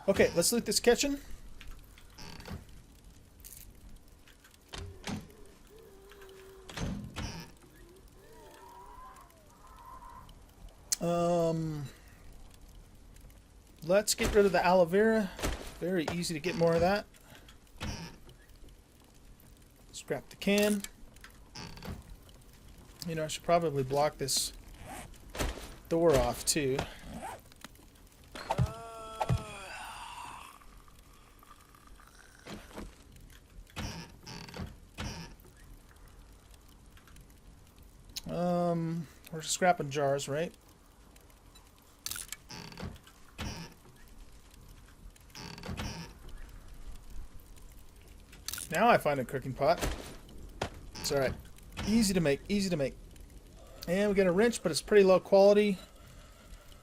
Okay, let's loot this kitchen. Let's get rid of the aloe vera. Very easy to get more of that. Scrap the can. You know, I should probably block this door off too. We're scrapping jars, right? Now I find a cooking pot. It's alright. Easy to make, easy to make. And we got a wrench, but it's pretty low quality.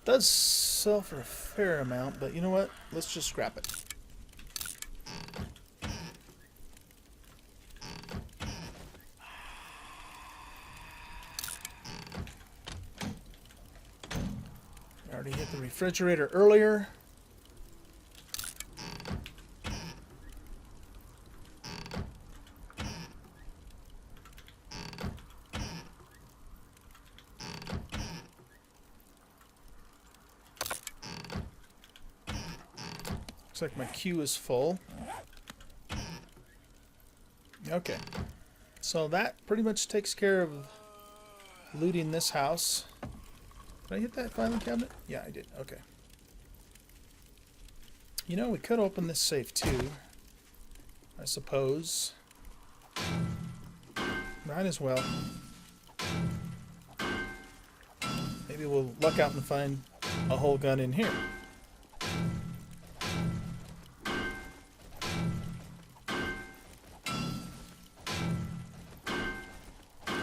Does sell for a fair amount, but you know what? Let's just scrap it. I already hit the refrigerator earlier. Looks like my queue is full. Okay. So that pretty much takes care of looting this house. Did I hit that filing cabinet? Yeah, I did. Okay. You know, we could open this safe too, I suppose. Might as well. Maybe we'll luck out and find a whole gun in here.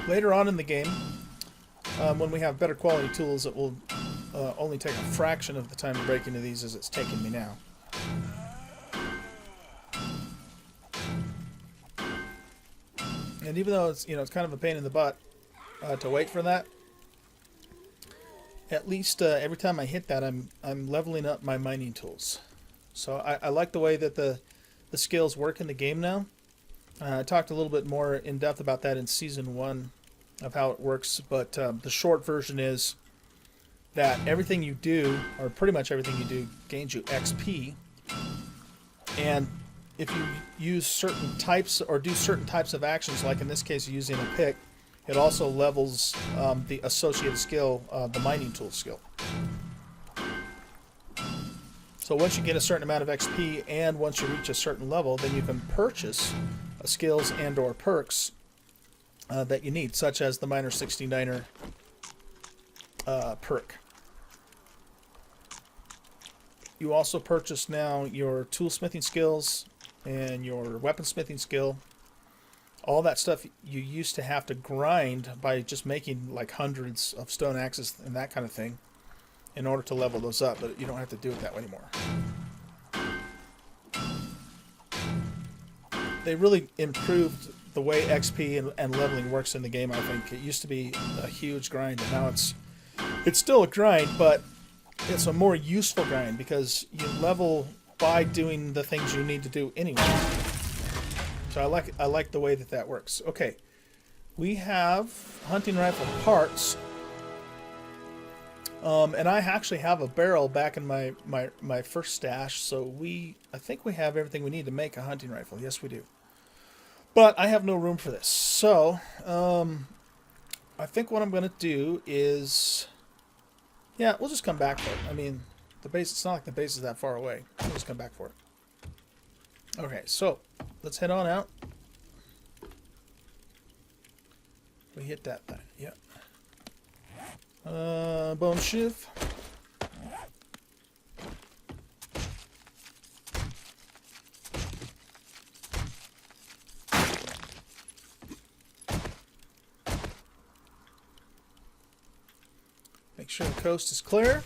Later on in the game, when we have better quality tools, it will only take a fraction of the time to break into these as it's taking me now. And even though it's, you know, it's kind of a pain in the butt to wait for that, at least every time I hit that, I'm leveling up my mining tools. So I like the way that the skills work in the game now. I talked a little bit more in depth about that in Season 1 of how it works, but the short version is that everything you do, or pretty much everything you do, gains you XP. And if you use certain types or do certain types of actions, like in this case using a pick, it also levels the associated skill, the mining tool skill. So once you get a certain amount of XP and once you reach a certain level, then you can purchase skills and or perks that you need, such as the Miner 69er perk. You also purchase now your toolsmithing skills and your weaponsmithing skill. All that stuff you used to have to grind by just making like hundreds of stone axes and that kind of thing in order to level those up, but you don't have to do it that way anymore. They really improved the way XP and leveling works in the game, I think. It used to be a huge grind, and now it's still a grind, but it's a more useful grind because you level by doing the things you need to do anyway. So I like the way that works. Okay, we have hunting rifle parts, and I actually have a barrel back in my first stash. So I think we have everything we need to make a hunting rifle. Yes, we do. But I have no room for this. So I think what I'm going to do is, yeah, we'll just come back for it. I mean, the base. It's not like the base is that far away. We'll just come back for it. Okay, so let's head on out. We hit that thing. Yeah. Bone shift. Make sure the coast is clear.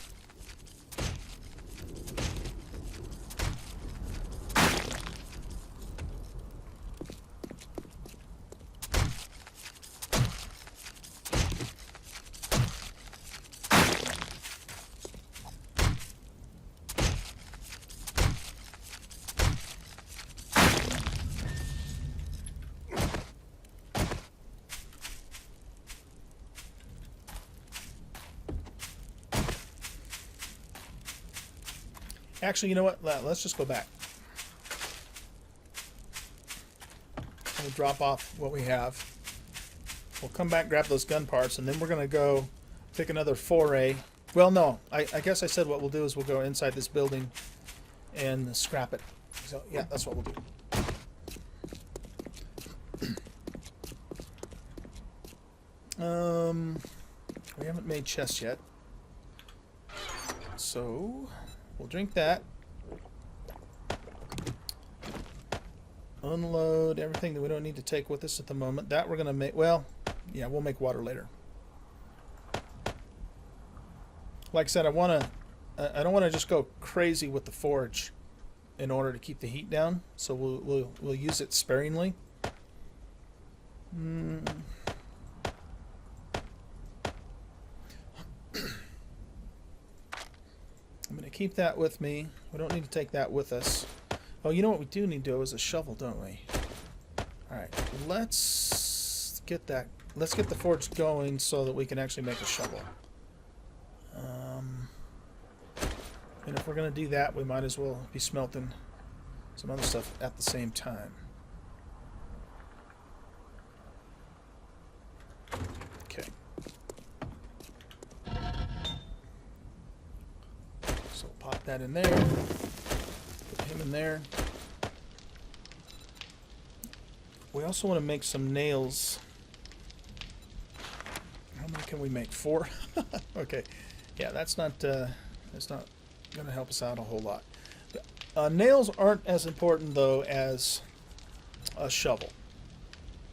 Actually, you know what? Let's just go back. We'll drop off what we have. We'll come back, grab those gun parts, and then we're going to go pick another foray. Well, no. I guess I said what we'll do is we'll go inside this building and scrap it. So, yeah, that's what we'll do. We haven't made chests yet. So, we'll drink that. Unload everything that we don't need to take with us at the moment. That we're going to make, well, yeah, we'll make water later. Like I said, I don't want to just go crazy with the forge in order to keep the heat down, so we'll use it sparingly. I'm going to keep that with me. We don't need to take that with us. Oh, you know what we do need to do is a shovel, don't we? Alright, let's get the forge going so that we can actually make a shovel. And if we're going to do that, we might as well be smelting some other stuff at the same time. Okay. So pop that in there. Put him in there. We also want to make some nails. How many can we make? 4? Okay. Yeah, that's not going to help us out a whole lot. Nails aren't as important, though, as a shovel.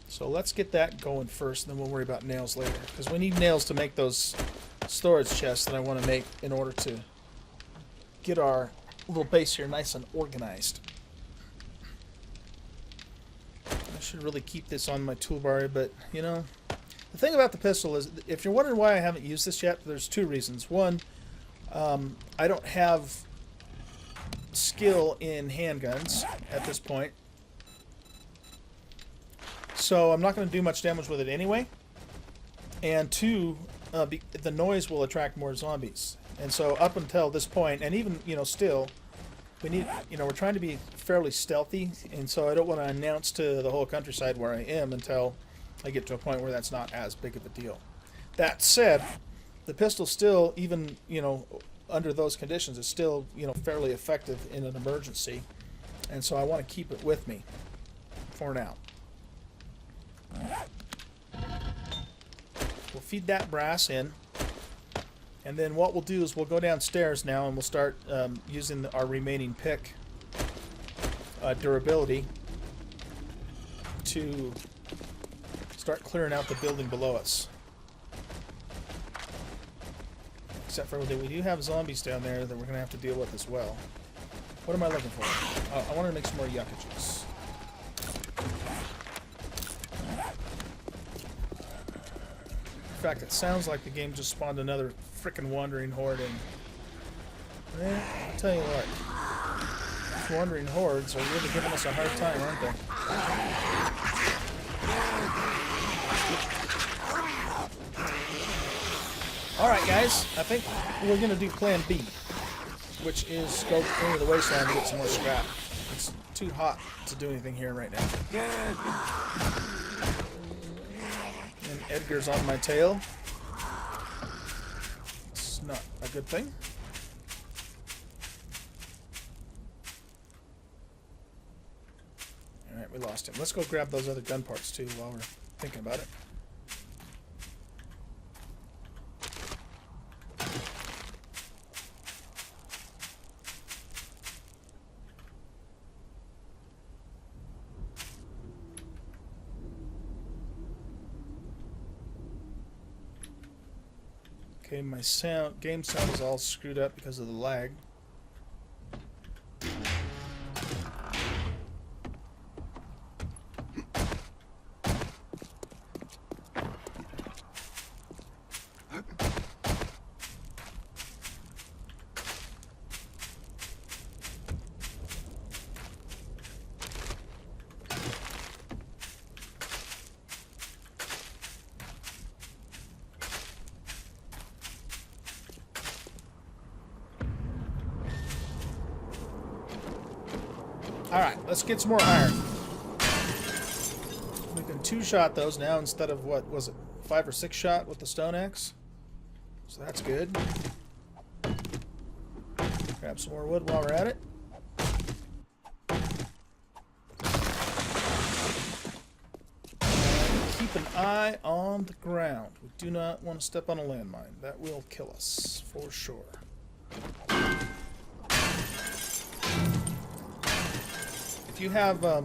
So let's get that going first, and then we'll worry about nails later. Because we need nails to make those storage chests that I want to make in order to get our little base here nice and organized. I should really keep this on my toolbar, but, you know, the thing about the pistol is, if you're wondering why I haven't used this yet, there's 2 reasons. One, I don't have skill in handguns at this point, so I'm not going to do much damage with it anyway. And 2, the noise will attract more zombies. And so up until this point, and even, you know, still, we need, you know, we're trying to be fairly stealthy, and so I don't want to announce to the whole countryside where I am until I get to a point where that's not as big of a deal. That said, the pistol still, even, you know, under those conditions, is still, you know, fairly effective in an emergency, and so I want to keep it with me for now. We'll feed that brass in, and then what we'll do is we'll go downstairs now and we'll start using our remaining pick durability to start clearing out the building below us. Except for we do have zombies down there that we're going to have to deal with as well. What am I looking for? I want to make some more yucca juice. In fact, it sounds like the game just spawned another frickin' wandering horde, and I'll tell you what, these wandering hordes are really giving us a hard time, aren't they? Alright guys, I think we're going to do plan B, which is go into the wasteland and get some more scrap. It's too hot to do anything here right now. And Edgar's on my tail. It's not a good thing. Alright, we lost him. Let's go grab those other gun parts too while we're thinking about it. Okay, my game sound is all screwed up because of the lag. Alright, let's get some more iron. We can 2-shot those now instead of, what was it, 5 or 6 shot with the stone axe. So that's good. Grab some more wood while we're at it. And keep an eye on the ground. We do not want to step on a landmine. That will kill us, for sure. If you have a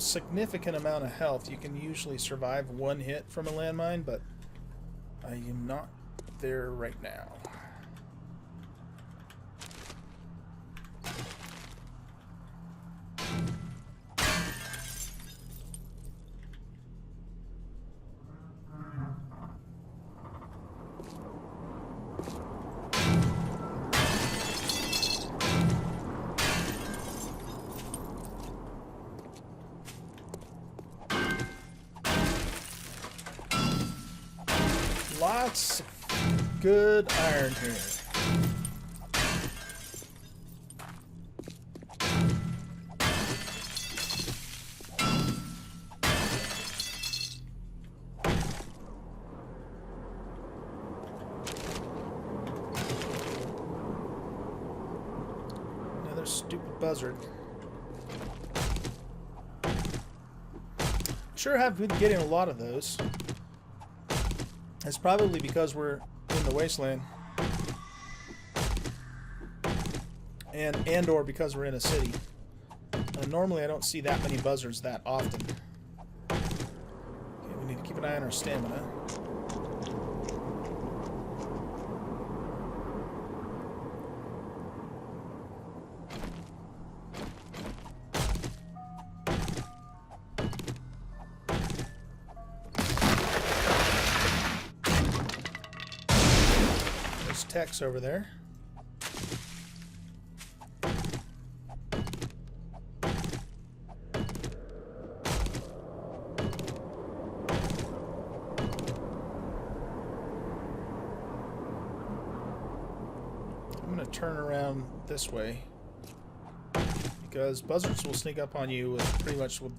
significant amount of health, you can usually survive one hit from a landmine, but I am not there right now. Lots of good iron here. Another stupid buzzard. Sure have been getting a lot of those. It's probably because we're in the wasteland, and or because we're in a city. Normally I don't see that many buzzards that often. Okay, we need to keep an eye on our stamina. Text over there. I'm going to turn around this way because buzzards will sneak up on you with pretty much with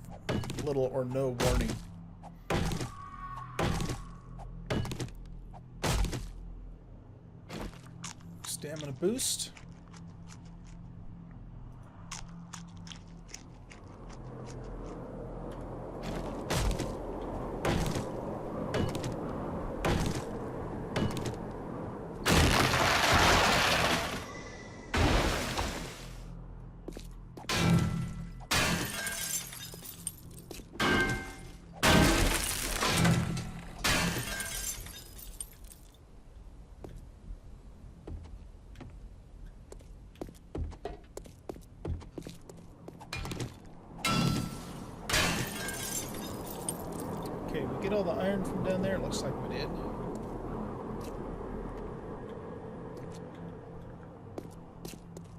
little or no warning. Stamina boost. Okay, we get all the iron from down there? Looks like we did.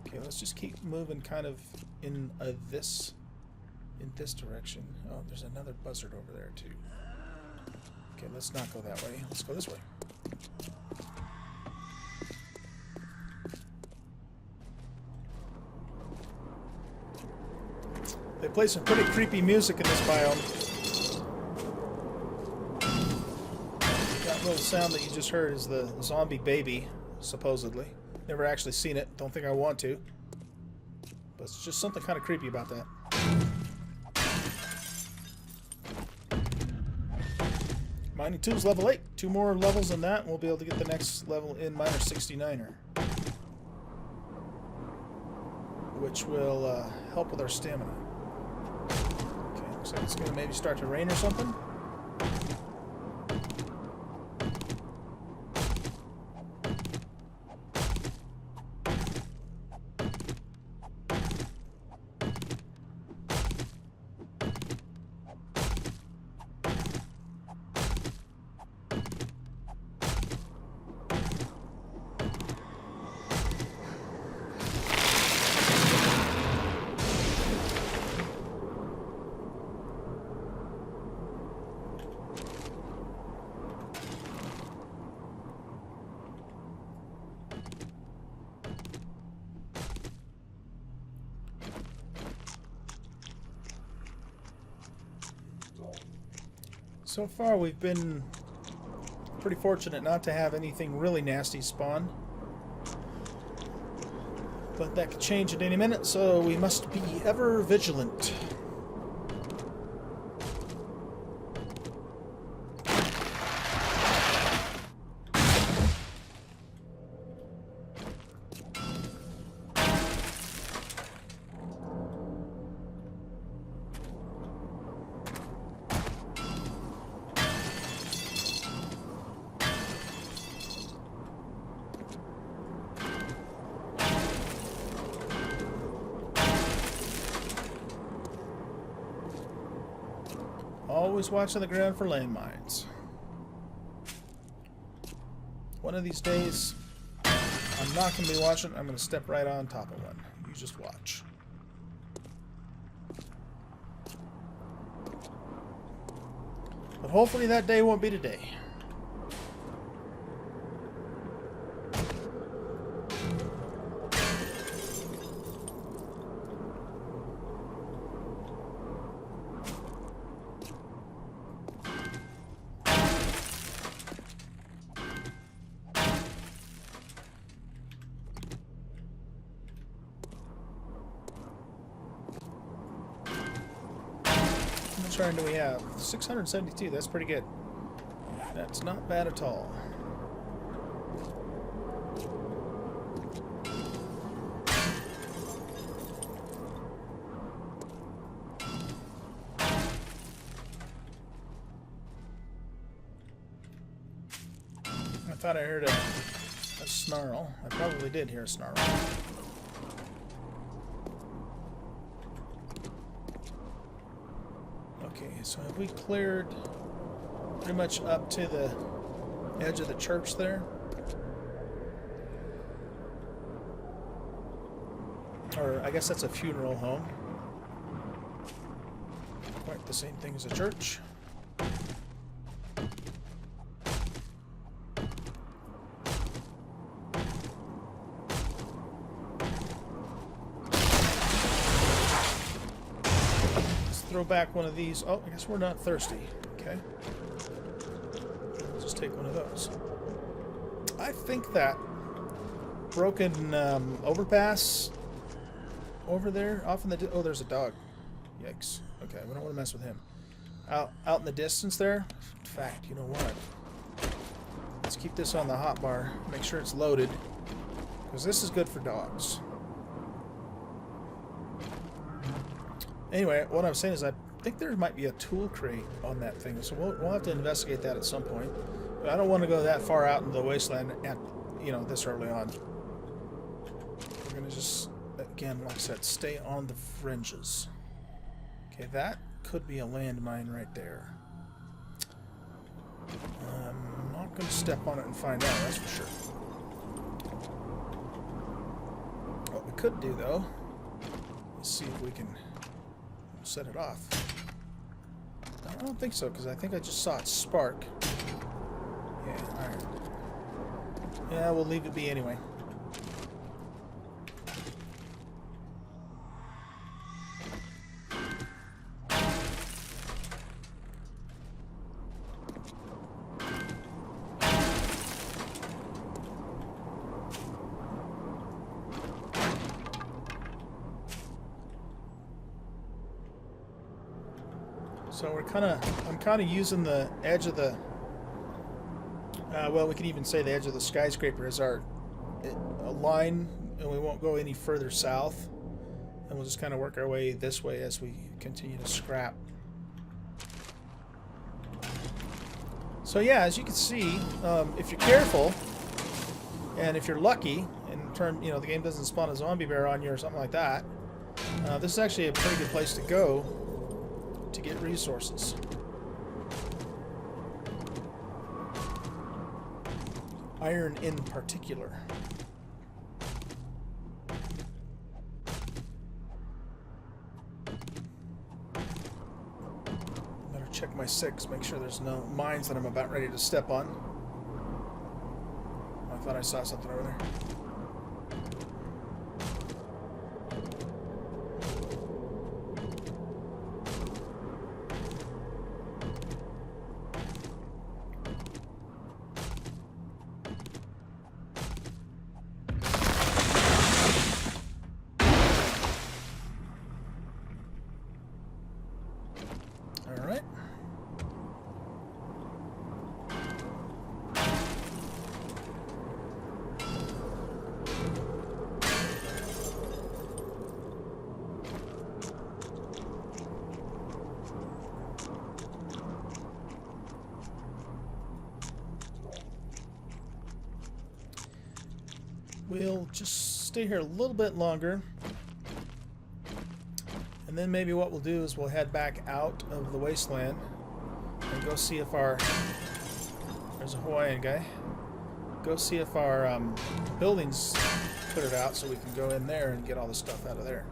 Okay, let's just keep moving kind of in this direction. Oh, there's another buzzard over there too. Okay, let's not go that way. Let's go this way. They play some pretty creepy music in this biome. That little sound that you just heard is the zombie baby, supposedly. Never actually seen it. Don't think I want to. But it's just something kind of creepy about that. Mining tools level 8. 2 more levels than that, and we'll be able to get the next level in Miner 69er. Which will help with our stamina. Okay, looks like it's going to maybe start to rain or something. So far we've been pretty fortunate not to have anything really nasty spawn. But that could change at any minute, so we must be ever vigilant. Always watching the ground for landmines. One of these days, I'm not going to be watching. I'm going to step right on top of one. You just watch. But hopefully that day won't be today. How much iron do we have? 672. That's pretty good. That's not bad at all. I thought I heard a snarl. I probably did hear a snarl. Okay, so have we cleared pretty much up to the edge of the church there? Or I guess that's a funeral home. Quite the same thing as a church. Throw back one of these. Oh, I guess we're not thirsty. Okay. Let's just take one of those. I think that broken overpass over there, off in the... Oh, there's a dog. Yikes. Okay, we don't want to mess with him. Out in the distance there. In fact, you know what? Let's keep this on the hotbar. Make sure it's loaded. Because this is good for dogs. Anyway, what I'm saying is I think there might be a tool crate on that thing, so we'll have to investigate that at some point. But I don't want to go that far out into the wasteland at, you know, this early on. We're going to just, again, like I said, stay on the fringes. Okay, that could be a landmine right there. I'm not going to step on it and find out, that's for sure. What we could do, though, is see if we can set it off. I don't think so, because I think I just saw it spark. Yeah, alright. Yeah, we'll leave it be anyway. So I'm kind of using the edge of the, well, we can even say the edge of the skyscraper as our line, and we won't go any further south, and we'll just kind of work our way this way as we continue to scrap. So yeah, as you can see, if you're careful, and if you're lucky, in term, you know, the game doesn't spawn a zombie bear on you or something like that, this is actually a pretty good place to go to get resources. Iron in particular. Better check my 6, make sure there's no mines that I'm about ready to step on. I thought I saw something over there. we'll just stay here a little bit longer. And then maybe what we'll do is we'll head back out of the wasteland and go see if our... There's a Hawaiian guy. Go see if our building's cleared out so we can go in there and get all the stuff out of there.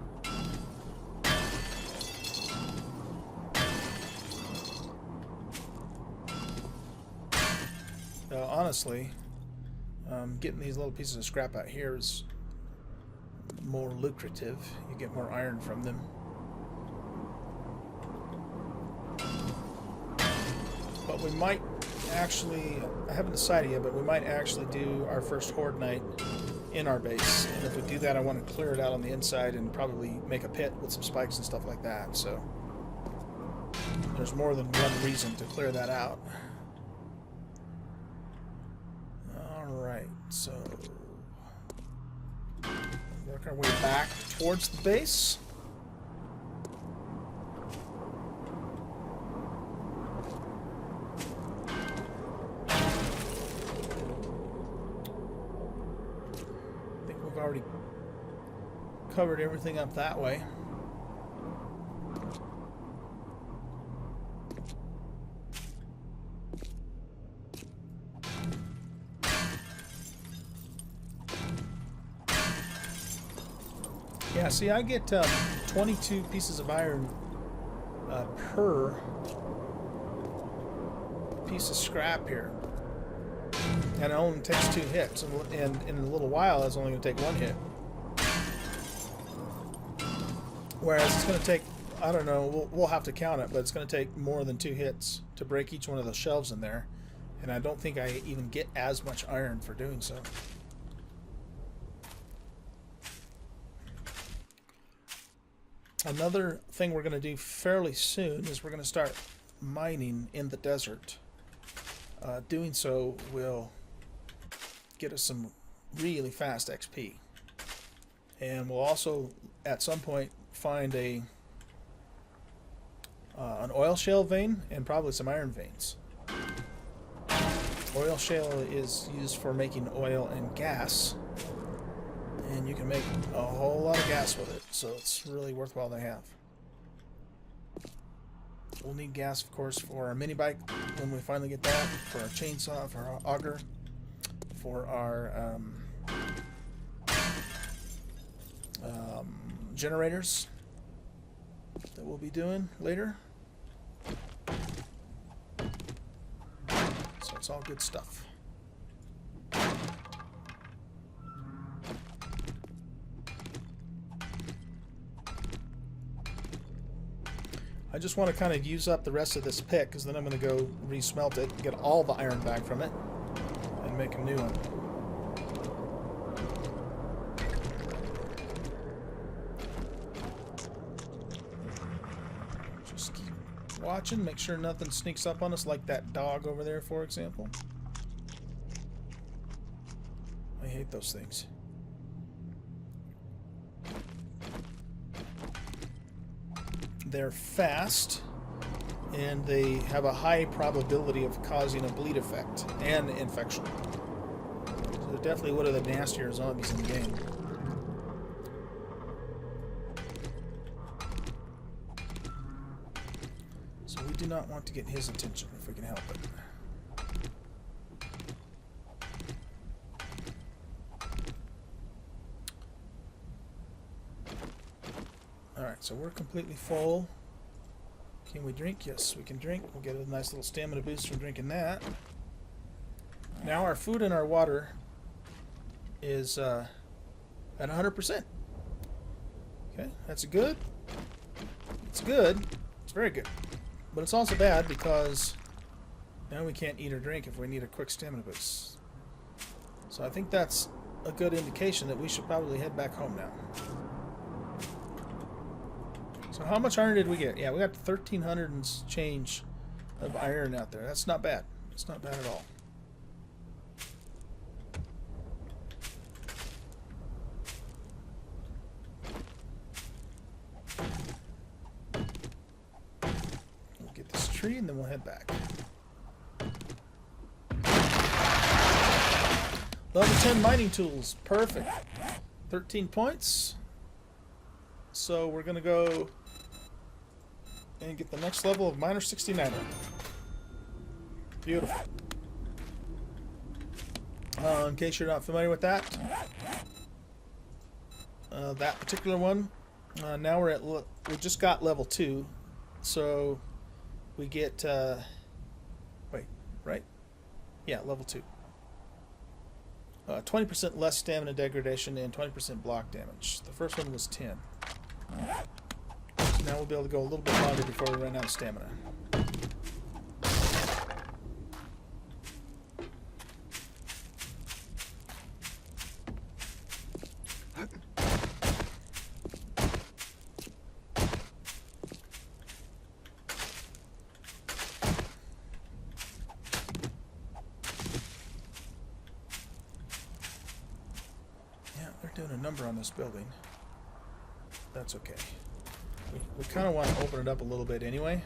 Honestly, getting these little pieces of scrap out here is more lucrative. You get more iron from them. But we might actually, I haven't decided yet, but we might actually do our first horde night in our base. And if we do that, I want to clear it out on the inside and probably make a pit with some spikes and stuff like that. So there's more than one reason to clear that out. Alright, so work our way back towards the base. Already covered everything up that way. Yeah, see, I get 22 pieces of iron per piece of scrap here. And it only takes 2 hits, and in a little while it's only going to take 1 hit. Whereas it's going to take, I don't know, we'll have to count it, but it's going to take more than 2 hits to break each one of those shelves in there. And I don't think I even get as much iron for doing so. Another thing we're going to do fairly soon is we're going to start mining in the desert. Doing so will get us some really fast XP. And we'll also, at some point, find an oil shale vein and probably some iron veins. Oil shale is used for making oil and gas, and you can make a whole lot of gas with it, so it's really worthwhile to have. We'll need gas, of course, for our mini bike when we finally get that, for our chainsaw, for our auger, for our generators that we'll be doing later. So it's all good stuff. I just want to kind of use up the rest of this pick, because then I'm going to go re-smelt it, get all the iron back from it, and make a new one. Just keep watching, make sure nothing sneaks up on us, like that dog over there, for example. I hate those things. They're fast, and they have a high probability of causing a bleed effect and infection. So they're definitely one of the nastier zombies in the game. So we do not want to get his attention if we can help it. Alright, so we're completely full. Can we drink? Yes, we can drink. We'll get a nice little stamina boost from drinking that. Now our food and our water is at 100%. Okay, that's good. It's good. It's very good. But it's also bad because now we can't eat or drink if we need a quick stamina boost. So I think that's a good indication that we should probably head back home now. So how much iron did we get? Yeah, we got 1,300 and change of iron out there. That's not bad. It's not bad at all. We'll get this tree and then we'll head back. Level 10 mining tools. Perfect. 13 points. So we're going to go and get the next level of Miner 69er. Beautiful. In case you're not familiar with that particular one, now we're at, we just got level 2, so we get, wait, right? Yeah, level 2. 20% less stamina degradation and 20% block damage. The first one was 10. So now we'll be able to go a little bit longer before we run out of stamina. Doing a number on this building. That's okay. We kind of want to open it up a little bit anyway.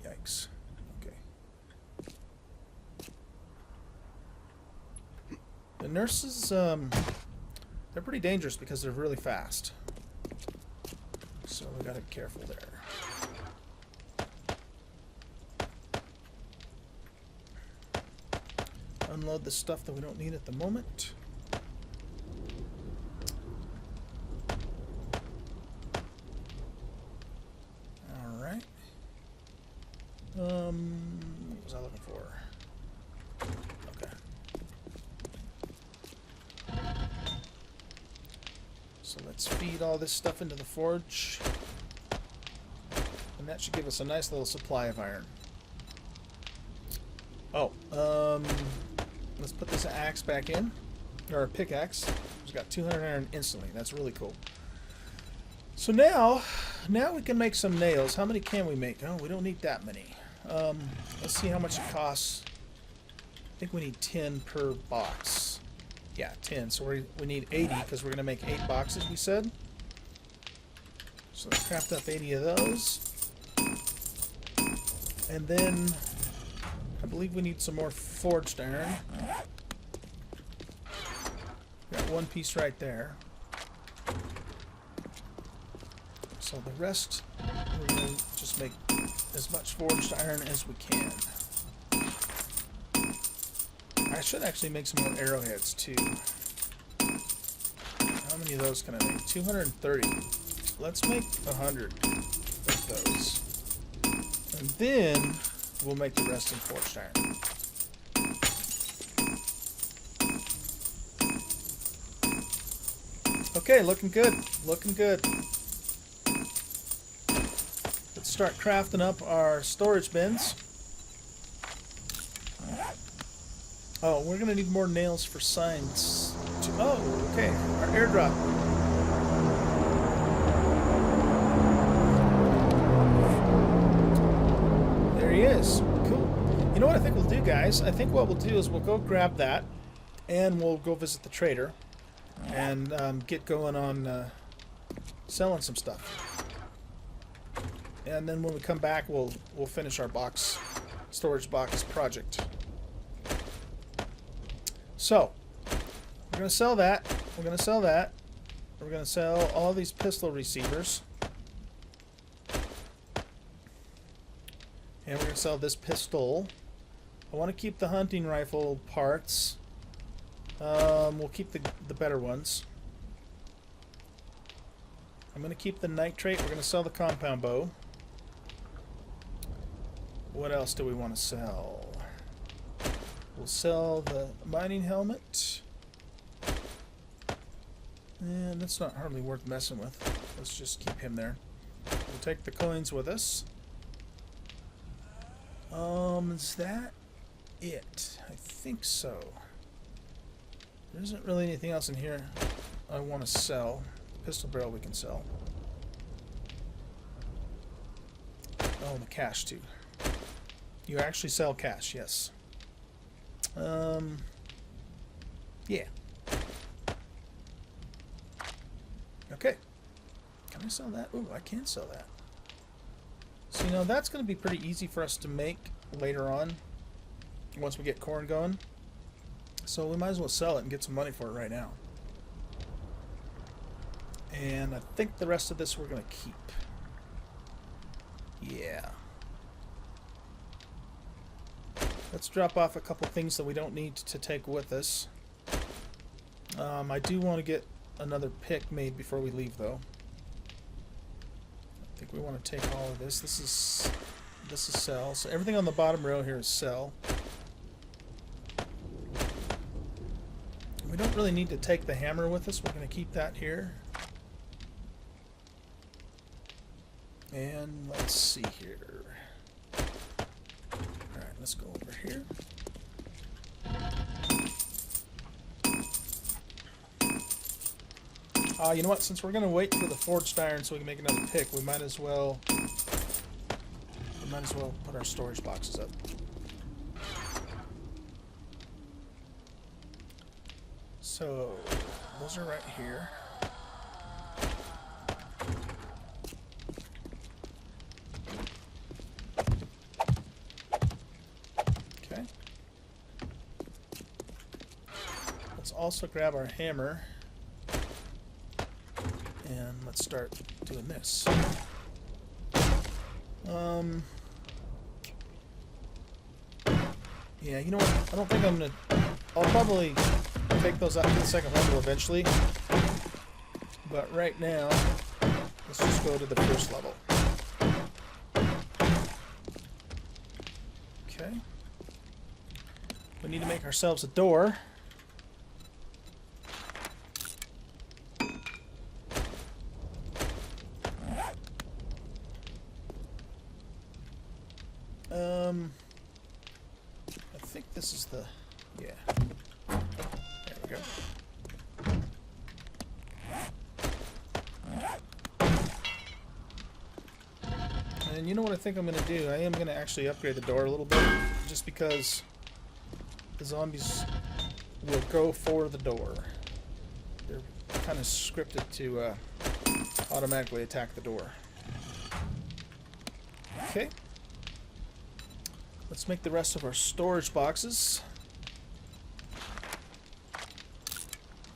Yikes. Okay. The nurses, they're pretty dangerous because they're really fast. So we gotta be careful there. Unload the stuff that we don't need at the moment. Alright. What was I looking for? Okay. So let's feed all this stuff into the forge. And that should give us a nice little supply of iron. Oh, let's put this axe back in, or a pickaxe. It's got 200 iron instantly. That's really cool. So now we can make some nails. How many can we make? Oh, we don't need that many. Let's see how much it costs. I think we need 10 per box. Yeah, 10. So we need 80 because we're going to make 8 boxes, we said. So let's craft up 80 of those. And then I believe we need some more forged iron. Got one piece right there. So the rest, we're going to just make as much forged iron as we can. I should actually make some more arrowheads too. How many of those can I make? 230. Let's make 100 of those. And then we'll make the rest in forged iron. Okay, looking good. Looking good. Let's start crafting up our storage bins. Oh, we're going to need more nails for signs. Oh, okay. Our airdrop. There he is. Cool. You know what I think we'll do, guys? I think what we'll do is we'll go grab that, and we'll go visit the trader, and get going on selling some stuff. And then when we come back, we'll finish our storage box project. So, we're going to sell that. We're going to sell that. We're going to sell all these pistol receivers. And we're going to sell this pistol. I want to keep the hunting rifle parts. We'll keep the better ones. I'm going to keep the nitrate. We're going to sell the compound bow. What else do we want to sell? We'll sell the mining helmet. And that's not hardly worth messing with. Let's just keep him there. We'll take the coins with us. Is that it? I think so. There isn't really anything else in here I want to sell. Pistol barrel we can sell. Oh, the cash too. You actually sell cash, yes. Yeah. Okay. Can I sell that? Ooh, I can sell that. So, you know, that's going to be pretty easy for us to make later on. once we get corn going. So we might as well sell it and get some money for it right now. And I think the rest of this we're going to keep. Yeah. Let's drop off a couple things that we don't need to take with us. I do want to get another pick made before we leave, though. I think we want to take all of this. This is sell. So everything on the bottom row here is sell. We don't really need to take the hammer with us. We're going to keep that here. And let's see here. Alright, let's go over here. You know what? Since we're going to wait for the forged iron so we can make another pick, we might as well put our storage boxes up. So those are right here. Okay. Let's also grab our hammer. And let's start doing this. Yeah, you know what? I don't think I'm gonna... I'll probably take those up to the second level eventually. But right now, let's just go to the first level. Okay. We need to make ourselves a door. I think this is the... yeah. There we go. And you know what I think I'm going to do? I am going to actually upgrade the door a little bit, just because the zombies will go for the door. They're kind of scripted to automatically attack the door. Okay. Let's make the rest of our storage boxes.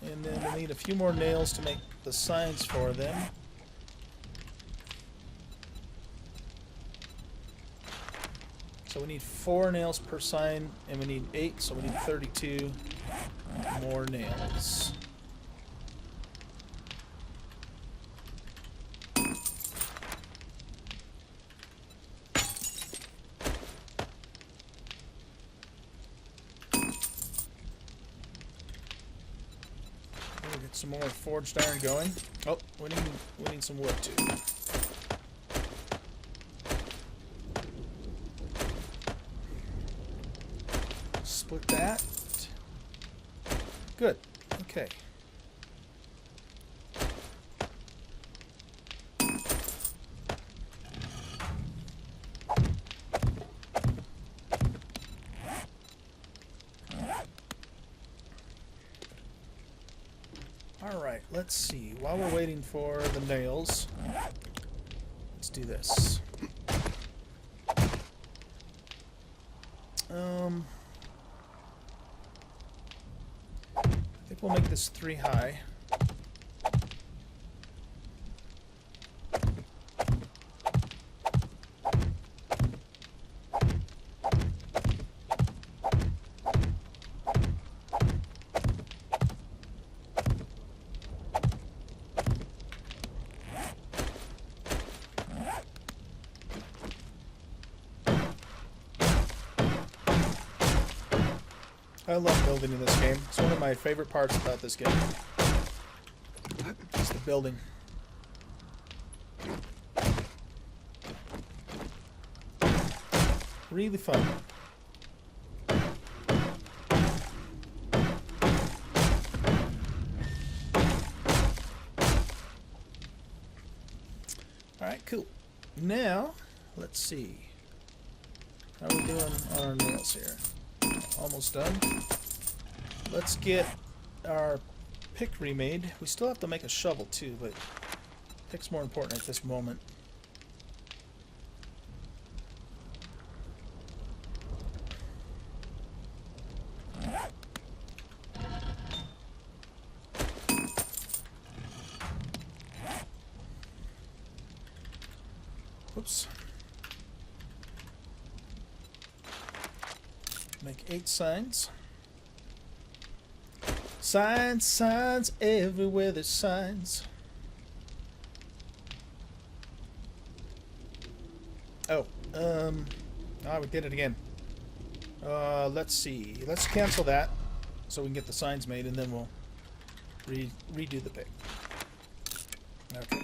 And then we'll need a few more nails to make the signs for them. So we need 4 nails per sign, and we need 8, so we need 32 more nails. Some more forged iron going. Oh, we need some wood too. Split that. Good. Okay. Alright, let's see. While we're waiting for the nails, let's do this. I think we'll make this 3 high. I love building in this game. It's one of my favorite parts about this game. It's the building. Really fun. Alright, cool. Now, let's see. How are we doing on our nails here? Almost done. Let's get our pick remade. We still have to make a shovel too, but pick's more important at this moment. Whoops. Make 8 signs. Signs, signs, everywhere there's signs. Oh, we did it again. Let's see. Let's cancel that so we can get the signs made, and then we'll redo the pick. Okay.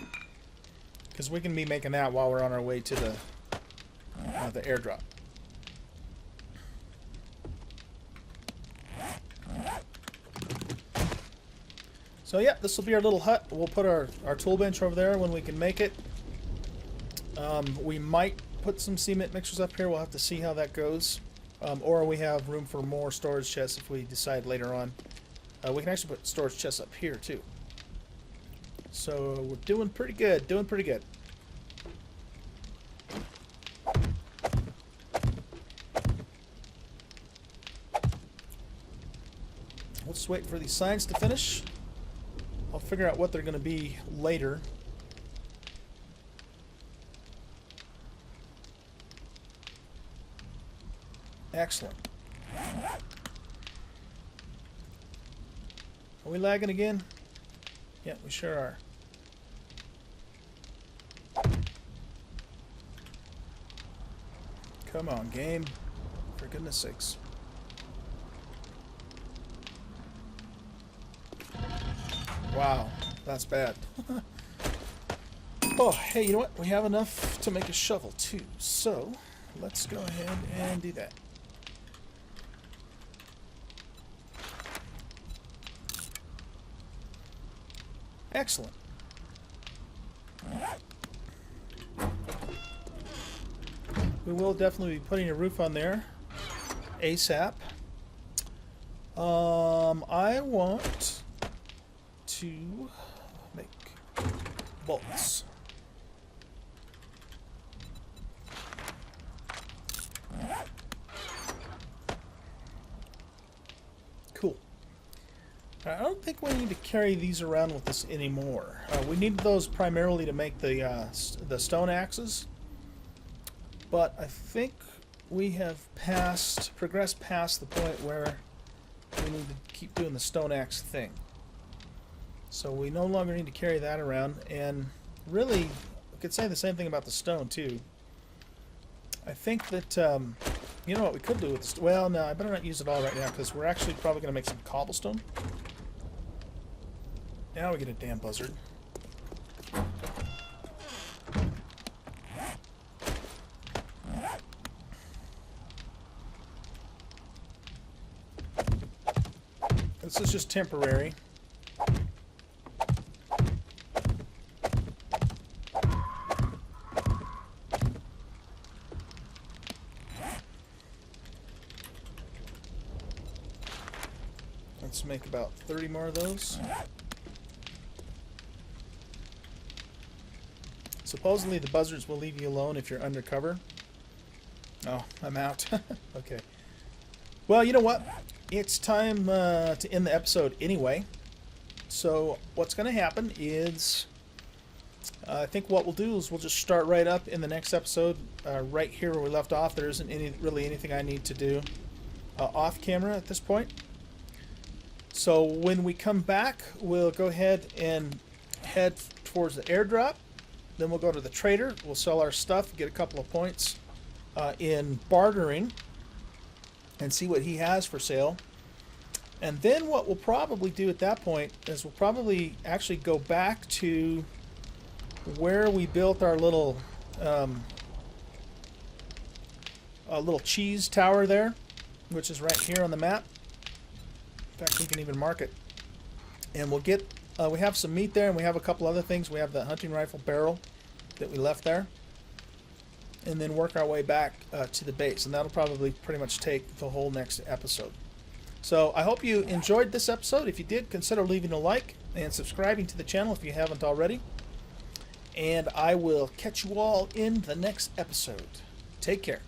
Because we can be making that while we're on our way to the airdrop. So yeah, this will be our little hut. We'll put our tool bench over there when we can make it. We might put some cement mixers up here. We'll have to see how that goes. Or we have room for more storage chests if we decide later on. We can actually put storage chests up here too. So we're doing pretty good, doing pretty good. We'll just wait for these signs to finish. I'll figure out what they're going to be later. Excellent. Are we lagging again? Yeah, we sure are. Come on, game. For goodness sakes. Wow, that's bad. Oh, hey, you know what? We have enough to make a shovel too. So, let's go ahead and do that. Excellent. We will definitely be putting a roof on there ASAP. I want to make bolts. Cool. I don't think we need to carry these around with us anymore. We need those primarily to make the stone axes, but I think we have progressed past the point where we need to keep doing the stone axe thing. So we no longer need to carry that around, and really, we could say the same thing about the stone too. I think that, you know what we could do with this? Well, no, I better not use it all right now, because we're actually probably going to make some cobblestone. Now we get a damn buzzard. This is just temporary. Let's make about 30 more of those. Supposedly the buzzards will leave you alone if you're undercover. Oh, I'm out. Okay. Well, you know what? It's time to end the episode anyway. So what's going to happen is, I think what we'll do is we'll just start right up in the next episode, right here where we left off. There isn't really anything I need to do off camera at this point. So when we come back, we'll go ahead and head towards the airdrop. Then we'll go to the trader. We'll sell our stuff, get a couple of points in bartering, and see what he has for sale. And then what we'll probably do at that point is we'll probably actually go back to where we built our little cheese tower there, which is right here on the map. In fact, we can even mark it. And we'll get, we have some meat there, and we have a couple other things. We have the hunting rifle barrel that we left there. And then work our way back to the base. And that'll probably pretty much take the whole next episode. So I hope you enjoyed this episode. If you did, consider leaving a like and subscribing to the channel if you haven't already. And I will catch you all in the next episode. Take care.